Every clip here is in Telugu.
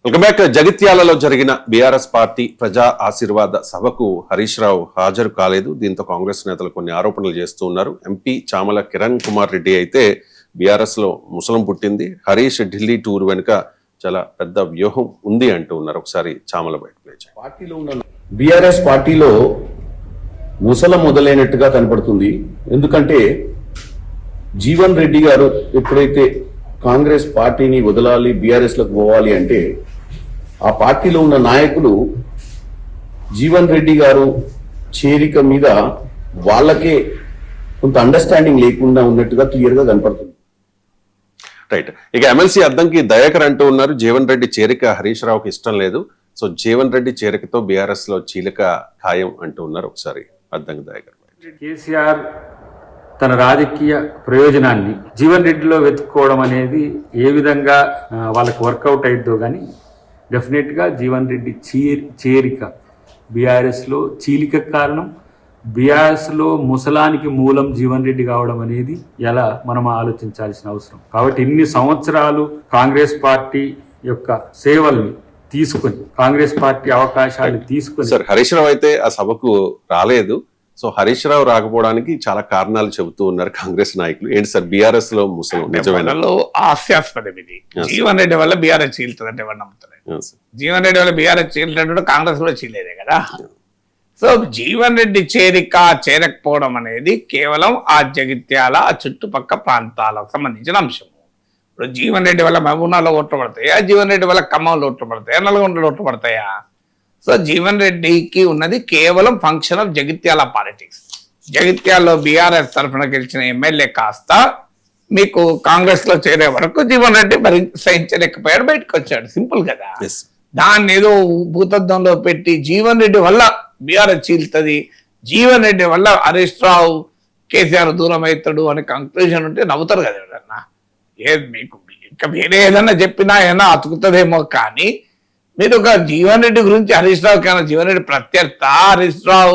Welcome back. జగిత్యాలలో జరిగిన బీఆర్ఎస్ పార్టీ ప్రజా ఆశీర్వాద సభకు హరీష్ రావు హాజరు కాలేదు. దీంతో కాంగ్రెస్ నేతలు కొన్ని ఆరోపణలు చేస్తూ ఉన్నారు. ఎంపీ చామల కిరణ్ కుమార్ రెడ్డి అయితే బీఆర్ఎస్ లో ముసలం పుట్టింది, హరీష్ ఢిల్లీ టూర్ వెనుక చాలా పెద్ద వ్యూహం ఉంది అంటూ ఉన్నారు. ఒకసారి చామల బయట పార్టీలో ఉన్న బీఆర్ఎస్ పార్టీలో ముసలం మొదలైనట్టుగా కనపడుతుంది. ఎందుకంటే జీవన్ రెడ్డి గారు ఎప్పుడైతే కాంగ్రెస్ పార్టీని వదలాలి, బీఆర్ఎస్ లకు పోవాలి అంటే ఆ పార్టీలో ఉన్న నాయకులు జీవన్ రెడ్డి గారు చేరిక మీద వాళ్ళకే కొంత అండర్స్టాండింగ్ లేకుండా ఉన్నట్టుగా క్లియర్ గా కనపడుతుంది. రైట్. ఇక ఎమ్మెల్సీ అద్దంకి దయాకర్ అంటూ ఉన్నారు, జీవన్ రెడ్డి చేరిక హరీష్ రావుకి ఇష్టం లేదు, సో జీవన్ రెడ్డి చేరికతో బీఆర్ఎస్ లో చీలిక ఖాయం అంటూ ఉన్నారు. ఒకసారి అద్దంకి దయాకర్. కేసీఆర్ తన రాజకీయ ప్రయోజనాన్ని జీవన్ రెడ్డిలో వెతుక్కోవడం అనేది ఏ విధంగా వాళ్ళకి వర్కౌట్ అయిద్దో కానీ డెఫినెట్గా జీవన్ రెడ్డి చేరిక బీఆర్ఎస్లో చీలిక కారణం. బీఆర్ఎస్లో ముసలానికి మూలం జీవన్ రెడ్డి కావడం అనేది ఎలా మనం ఆలోచించాల్సిన అవసరం. కాబట్టి ఇన్ని సంవత్సరాలు కాంగ్రెస్ పార్టీ యొక్క సేవల్ని తీసుకుని, కాంగ్రెస్ పార్టీ అవకాశాలు తీసుకుని సార్ హరీష్ రావు అయితే ఆ సభకు రాలేదు. సో హరీష్ రావు రాకపోవడానికి చాలా కారణాలు చెబుతూ ఉన్నారు కాంగ్రెస్ నాయకులు. ఏంటి సార్ బీఆర్ఎస్ లో ముసలం నిజమైన హాస్యాస్పదం ఇది. జీవన్ రెడ్డి వల్ల బీఆర్ఎస్ చీలుతుందంటే ఎవరు నమ్ముతలేదు. జీవన్ రెడ్డి వల్ల బీఆర్ఎస్ చీలినట్టు కాంగ్రెస్ లో చీలేదే కదా. సో జీవన్ రెడ్డి చేరకపోవడం అనేది కేవలం ఆ జగిత్యాల ఆ చుట్టుపక్కల ప్రాంతాలకు సంబంధించిన అంశం. ఇప్పుడు జీవన్ రెడ్డి వల్ల మహబూబ్నగర్లో ఓట్లు పడతాయా, జీవన్ రెడ్డి వల్ల ఖమ్మంలో ఓట్లు పడతాయా, నల్గొండలో ఓట్లు పడతాయా? సో జీవన్ రెడ్డికి ఉన్నది కేవలం ఫంక్షన్ ఆఫ్ జగిత్యాల పాలిటిక్స్. జగిత్యాలలో బీఆర్ఎస్ తరఫున గెలిచిన ఎమ్మెల్యే కాస్త మీకు కాంగ్రెస్ లో చేరే వరకు జీవన్ రెడ్డి మరి సహించలేకపోయాడు, బయటకు వచ్చాడు. సింపుల్ కదా. దాన్ని ఏదో భూతద్దంలో పెట్టి జీవన్ రెడ్డి వల్ల బీఆర్ఎస్ చీలుతుంది, జీవన్ రెడ్డి వల్ల హరీష్ రావు కేసీఆర్ దూరం అవుతాడు అనే కంక్లూజన్ ఉంటే నవ్వుతారు కదా ఎవరన్నా. మీకు ఇంకా వేరే ఏదన్నా చెప్పినా ఏదైనా అతుకుతుందేమో, కానీ మీరు ఒక జీవన్ రెడ్డి గురించి హరీష్ రావు కన్నా జీవన్ రెడ్డి ప్రత్యర్థ, హరీష్ రావు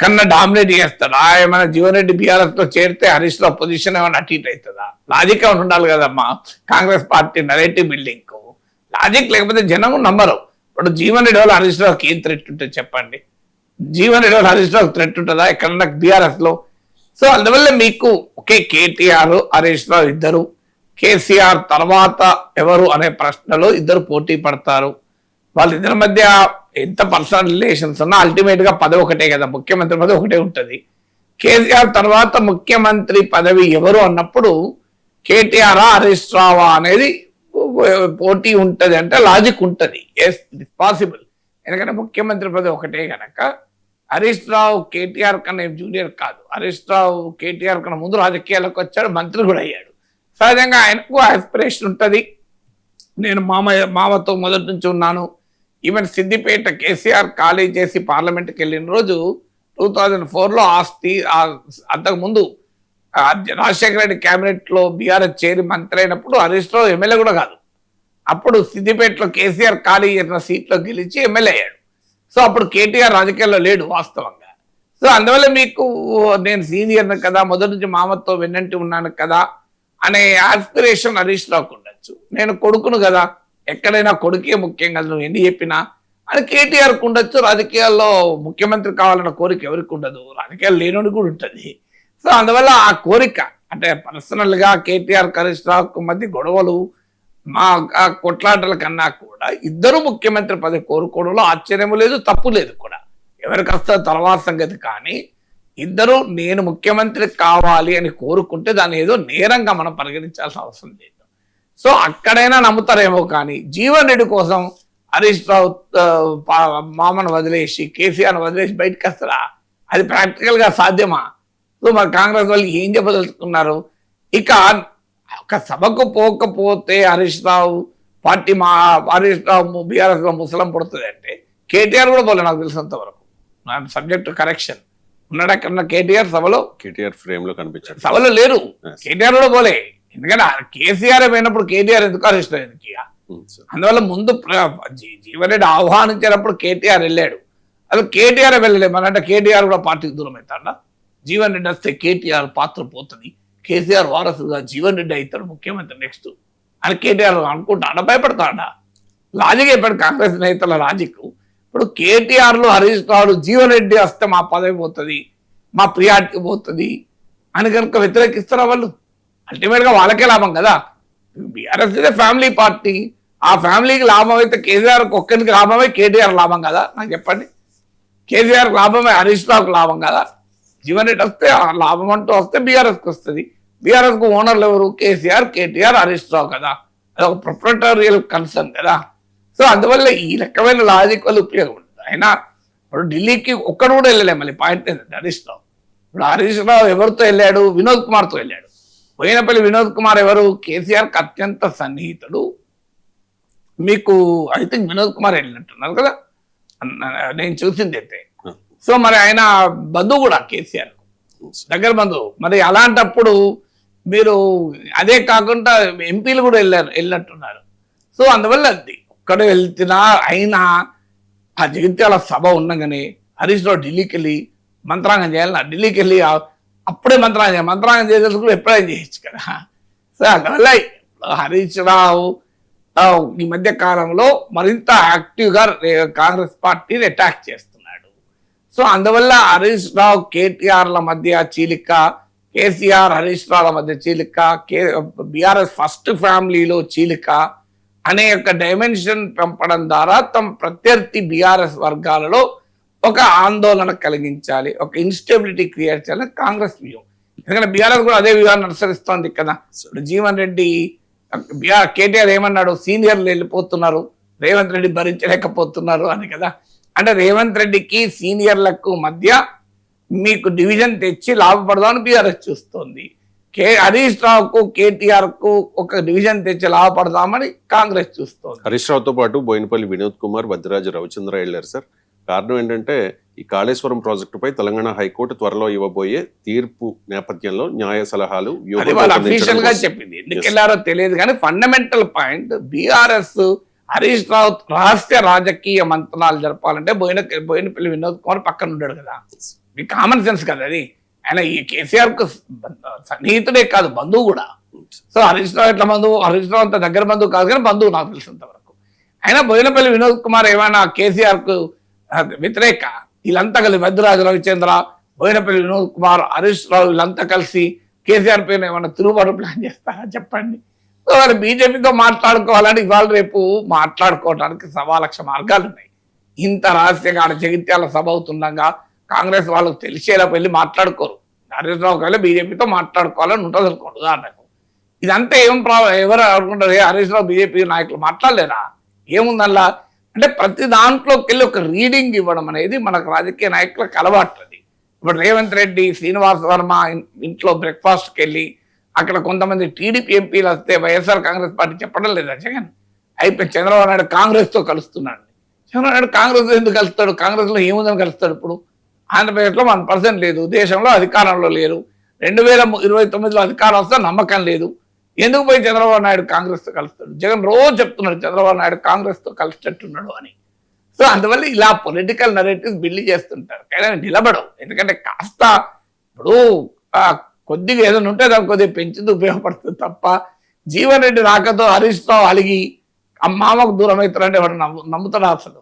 కన్నా డామినేట్ చేస్తాడా? ఏమైనా జీవన్ రెడ్డి బీఆర్ఎస్ లో చేరితే హరీష్ రావు పొజిషన్ ఏమైనా అటు ఇటు అవుతుందా? లాజిక్ ఏమైనా ఉండాలి కదమ్మా. కాంగ్రెస్ పార్టీ నరేటివ్ బిల్డింగ్ కు లాజిక్ లేకపోతే జనం నమ్మరు. ఇప్పుడు జీవన్ రెడ్డి వల్ల హరీష్ రావుకి ఏం థ్రెట్ ఉంటుంది చెప్పండి? జీవన్ రెడ్డి వల్ల హరీష్ రావుకి థ్రెట్ ఉంటుందా ఎక్కడన్నా బీఆర్ఎస్ లో? సో అందువల్ల మీకు ఒకే కేటీఆర్ హరీష్ రావు ఇద్దరు, కేసీఆర్ తర్వాత ఎవరు అనే ప్రశ్నలో ఇద్దరు పోటీ పడతారు. వాళ్ళిద్దరి మధ్య ఎంత పర్సనల్ రిలేషన్స్ ఉన్నా అల్టిమేట్ గా పదవి ఒకటే కదా, ముఖ్యమంత్రి పదవి ఒకటే ఉంటుంది. కేసీఆర్ తర్వాత ముఖ్యమంత్రి పదవి ఎవరు అన్నప్పుడు కేటీఆర్ హరీష్ రావు అనేది పోటీ ఉంటది అంటే లాజిక్ ఉంటది. Yes, it is possible. ఎందుకంటే ముఖ్యమంత్రి పదవి ఒకటే కనుక హరీష్ రావు కేటీఆర్ కన్నా జూనియర్ కాదు. హరీష్ రావు కేటీఆర్ కన్నా ముందు రాజకీయాలకు వచ్చాడు, మంత్రి కూడా అయ్యాడు. సహజంగా ఆయనకు ఆస్పిరేషన్ ఉంటుంది. నేను మామతో మొదటి నుంచి ఉన్నాను. ఈవెన్ సిద్దిపేట కేసీఆర్ ఖాళీ చేసి పార్లమెంట్కి వెళ్ళిన రోజు 2004లో అంతకుముందు రాజశేఖర రెడ్డి క్యాబినెట్ లో బీఆర్ఎస్ చేరి మంత్రి అయినప్పుడు హరీష్ రావు ఎమ్మెల్యే కూడా కాదు. అప్పుడు సిద్దిపేటలో కేసీఆర్ ఖాళీ చేసిన సీట్లో గెలిచి ఎమ్మెల్యే అయ్యాడు. సో అప్పుడు కేటీఆర్ రాజకీయాల్లో లేడు వాస్తవంగా. సో అందువల్ల మీకు నేను సీనియర్ కదా, మొదటి నుంచి మామతో వెన్నంటి ఉన్నాను కదా అనే ఆస్పిరేషన్ హరీష్ రావుకు ఉండొచ్చు. నేను కొడుకును కదా, ఎక్కడైనా కొడుకే ముఖ్యం కదా, నువ్వు ఎన్ని చెప్పినా అని కేటీఆర్కు ఉండొచ్చు. రాజకీయాల్లో ముఖ్యమంత్రి కావాలన్న కోరిక ఎవరికి ఉండదు, రాజకీయాలు లేనోడి కూడా ఉంటుంది. సో అందువల్ల ఆ కోరిక అంటే పర్సనల్ గా కేటీఆర్ హరీష్ రావుకు మధ్య గొడవలు మా కొట్లాటల కన్నా కూడా ఇద్దరు ముఖ్యమంత్రి పదవి కోరుకోవడంలో ఆశ్చర్యము లేదు, తప్పు లేదు కూడా. ఎవరికి వస్తే తర్వాత సంగతి. కానీ ఇద్దరు నేను ముఖ్యమంత్రి కావాలి అని కోరుకుంటే దాన్ని ఏదో నేరంగా మనం పరిగణించాల్సిన అవసరం లేదు. సో అక్కడైనా నమ్ముతారేమో, కానీ జీవన్ రెడ్డి కోసం హరీష్ రావు మామను వదిలేసి కేసీఆర్ను వదిలేసి బయటకు వస్తారా? అది ప్రాక్టికల్ గా సాధ్యమా? సో మరి కాంగ్రెస్ వాళ్ళు ఏం చెప్పదలుచుకున్నారు? ఇక ఒక సభకు పోకపోతే హరీష్ రావు పార్టీ హరీష్ రావు బీఆర్ఎస్ లో ముసలం పుడుతుంది అంటే కేటీఆర్ కూడా పోలే నాకు తెలిసినంత వరకు. సబ్జెక్ట్ కరెక్షన్ ఉన్నాడక్కడన్నా కేటీఆర్ సభలో, కేటీఆర్ ఫ్రేమ్ లో కనిపించారు, సభలో లేరు. కేటీఆర్ కూడా పోలే. ఎందుకంటే కేసీఆర్ పోయినప్పుడు కేటీఆర్ ఎందుకు హరీష్ రావు ఎందుకు? అందువల్ల ముందు జీవన్ రెడ్డి ఆహ్వానించినప్పుడు కేటీఆర్ వెళ్ళాడు. అసలు కేటీఆర్ వెళ్ళలేదు. మన కేటీఆర్ కూడా పార్టీకి దూరం అవుతాడా? జీవన్ రెడ్డి వస్తే కేటీఆర్ పాత్ర పోతుంది, కేసీఆర్ వారసుగా జీవన్ రెడ్డి అవుతాడు ముఖ్యమంత్రి నెక్స్ట్ అని కేటీఆర్ అనుకుంటాడా? భయపడతాడా? లాజిక్ చెప్పాడు కాంగ్రెస్ నేతల లాజిక్. ఇప్పుడు కేటీఆర్లు హరీష్ రావులు జీవన్ రెడ్డి వస్తే మా పదవి పోతుంది, మా ప్రియారిటీ పోతుంది అని కనుక వ్యతిరేకిస్తారా వాళ్ళు? అల్టిమేట్గా వాళ్ళకే లాభం కదా. బీఆర్ఎస్ ఇదే ఫ్యామిలీ పార్టీ, ఆ ఫ్యామిలీకి లాభం అయితే కేసీఆర్కి ఒక్కరికి లాభమే, కేటీఆర్ లాభం కదా నాకు చెప్పండి. కేసీఆర్ లాభమే, హరీష్ రావుకి లాభం కదా. జీవన్ రెడ్డి వస్తే ఆ లాభం అంటూ వస్తే బీఆర్ఎస్కి వస్తుంది. బీఆర్ఎస్కు ఓనర్లు ఎవరు? కేసీఆర్, కేటీఆర్, హరీష్ రావు కదా. అది ఒక ప్రొప్రైటరియల్ కన్సర్న్ కదా. సో అందువల్ల ఈ రకమైన లాజిక్ వల్ల ఉపయోగం ఉంటుంది. అయినా ఇప్పుడు ఢిల్లీకి ఒక్కడు కూడా వెళ్ళలే. మళ్ళీ పాయింట్ ఏంటంటే హరీష్ రావు, ఇప్పుడు హరీష్ రావు ఎవరితో వెళ్ళాడు? వినోద్ కుమార్తో వెళ్ళాడు. బోయినపల్లి వినోద్ కుమార్ ఎవరు? కేసీఆర్కి అత్యంత సన్నిహితుడు. మీకు ఐ థింక్ వినోద్ కుమార్ వెళ్ళినట్టున్నారు కదా నేను చూసింది అయితే. సో మరి ఆయన బంధువు కూడా కేసీఆర్ దగ్గర బంధువు. మరి అలాంటప్పుడు మీరు అదే కాకుండా ఎంపీలు కూడా వెళ్ళినట్టున్నారు. సో అందువల్ల అది ఒక్కడే వెళ్తున్నా అయినా ఆ జగిత్యాల సభ ఉండగానే హరీష్ రావు ఢిల్లీకి వెళ్ళి మంత్రాంగం చేయాలి. ఢిల్లీకి వెళ్ళి అప్పుడే మంత్రాంగం చేసేది కూడా ఎప్పుడైనా చేయొచ్చు కదా. సో అందువల్ల హరీష్ రావు ఈ మధ్య కాలంలో మరింత యాక్టివ్గా కాంగ్రెస్ పార్టీని అటాక్ చేస్తున్నాడు. సో అందువల్ల హరీష్ రావు కేటీఆర్ల మధ్య చీలిక, కేసీఆర్ హరీష్ రావుల మధ్య చీలిక, బీఆర్ఎస్ ఫస్ట్ ఫ్యామిలీలో చీలిక అనే ఒక డైమెన్షన్ పంపడం ద్వారా తమ ప్రత్యర్థి బీఆర్ఎస్ వర్గాలలో ఒక ఆందోళన కలిగించాలి, ఒక ఇన్స్టెబిలిటీ క్రియేట్ చేయాలని కాంగ్రెస్ వ్యూహం. ఎందుకంటే బీఆర్ఎస్ కూడా అదే వ్యూహాన్ని అనుసరిస్తోంది కదా. ఇప్పుడు జీవన్ రెడ్డి కేటీఆర్ ఏమన్నాడు? సీనియర్లు వెళ్ళిపోతున్నారు, రేవంత్ రెడ్డి భరించలేకపోతున్నారు అని కదా. అంటే రేవంత్ రెడ్డికి సీనియర్లకు మధ్య మీకు డివిజన్ తెచ్చి లాభపడదామని బీఆర్ఎస్ చూస్తోంది. హరీష్ రావుకు కేటీఆర్ కు ఒక డివిజన్ తెచ్చి లాభపడదామని కాంగ్రెస్ చూస్తోంది. హరీష్ రావుతో పాటు బోయినపల్లి వినోద్ కుమార్, వద్దిరాజు రవిచంద్ర వెళ్ళారు సార్. కారణం ఏంటంటే ఈ కాళేశ్వరం ప్రాజెక్టుపై తెలంగాణ హైకోర్టు త్వరలో ఇవ్వబోయే తీర్పు నేపథ్యంలో న్యాయ సలహాలు అఫీషియల్ గా చెప్పింది. ఎందుకు వెళ్ళారో తెలియదు కానీ fundamental point BRS Harish Rao రహస్య రాజకీయ మంత్రాలు జరపాలంటే బోయినపల్లి వినోద్ కుమార్ పక్కన ఉన్నాడు కదా. మీ కామన్ సెన్స్ కదా అది. ఆయన ఈ కేసీఆర్ కు సన్నిహితుడే కాదు, బంధువు కూడా. సో హరీష్ రావు ఎట్లా బంధువు? హరీష్ రావు అంత దగ్గర బంధువు కాదు కానీ బంధువు నాకు తెలిసినంత వరకు. అయినా బోయినపల్లి వినోద్ కుమార్ ఏమైనా కేసీఆర్ కు వ్యతిరేక? వీళ్ళంతా కలిసి వద్దిరాజు రవిచంద్ర, బోయినపల్లి వినోద్ కుమార్, హరీష్ రావు వీళ్ళంతా కలిసి కేసీఆర్ పైన ఏమైనా తిరుగుబాటు ప్లాన్ చేస్తారా చెప్పండి. సో వాళ్ళు బీజేపీతో మాట్లాడుకోవాలని ఇవాళ రేపు మాట్లాడుకోవడానికి 1,00,000 మార్గాలు ఉన్నాయి. ఇంత రహస్యంగా జగిత్యాల సభ అవుతుండగా కాంగ్రెస్ వాళ్ళకు తెలిసేలా వెళ్ళి మాట్లాడుకోరు. హరీష్ రావు కలిసి బీజేపీతో మాట్లాడుకోవాలని ఉంటుంది అనుకోండి ఉదాహరణకు. ఇదంతా ఎవరు అనుకుంటారు? హరీష్ రావు బీజేపీ నాయకులు మాట్లాడలేరా? ఏముందల్లా అంటే ప్రతి దాంట్లోకి వెళ్ళి ఒక రీడింగ్ ఇవ్వడం అనేది మనకు రాజకీయ నాయకులకు అలవాటు. అది ఇప్పుడు రేవంత్ రెడ్డి శ్రీనివాస్ వర్మ ఇంట్లో బ్రేక్ఫాస్ట్కి వెళ్ళి అక్కడ కొంతమంది టీడీపీ ఎంపీలు వస్తే వైఎస్ఆర్ కాంగ్రెస్ పార్టీ చెప్పడం లేదా జగన్? అయిపోయి చంద్రబాబు నాయుడు కాంగ్రెస్తో కలుస్తున్నాడు. చంద్రబాబు నాయుడు కాంగ్రెస్ ఎందుకు కలుస్తాడు? కాంగ్రెస్లో ఏముందని కలుస్తాడు? ఇప్పుడు ఆంధ్రప్రదేశ్లో 1% లేదు, దేశంలో అధికారంలో లేరు, 2029లో అధికారం వస్తే నమ్మకం లేదు. ఎందుకు పోయి చంద్రబాబు నాయుడు కాంగ్రెస్తో కలుస్తాడు? జగన్ రోజు చెప్తున్నాడు చంద్రబాబు నాయుడు కాంగ్రెస్తో కలిసేటట్టున్నాడు అని. సో అందువల్ల ఇలా పొలిటికల్ నరేటివ్స్ బిల్డ్ చేస్తుంటారు కానీ నిలబడవు. ఎందుకంటే కాస్త ఇప్పుడు కొద్దిగా ఏదైనా ఉంటే దానికి కొద్దిగా పెంచుతూ ఉపయోగపడుతుంది తప్ప జీవన్ రెడ్డి రాకతో హరీష్ రావు అలిగి ఆ మామకు దూరం అవుతారంటే వాడు నమ్ముతాడు అసలు.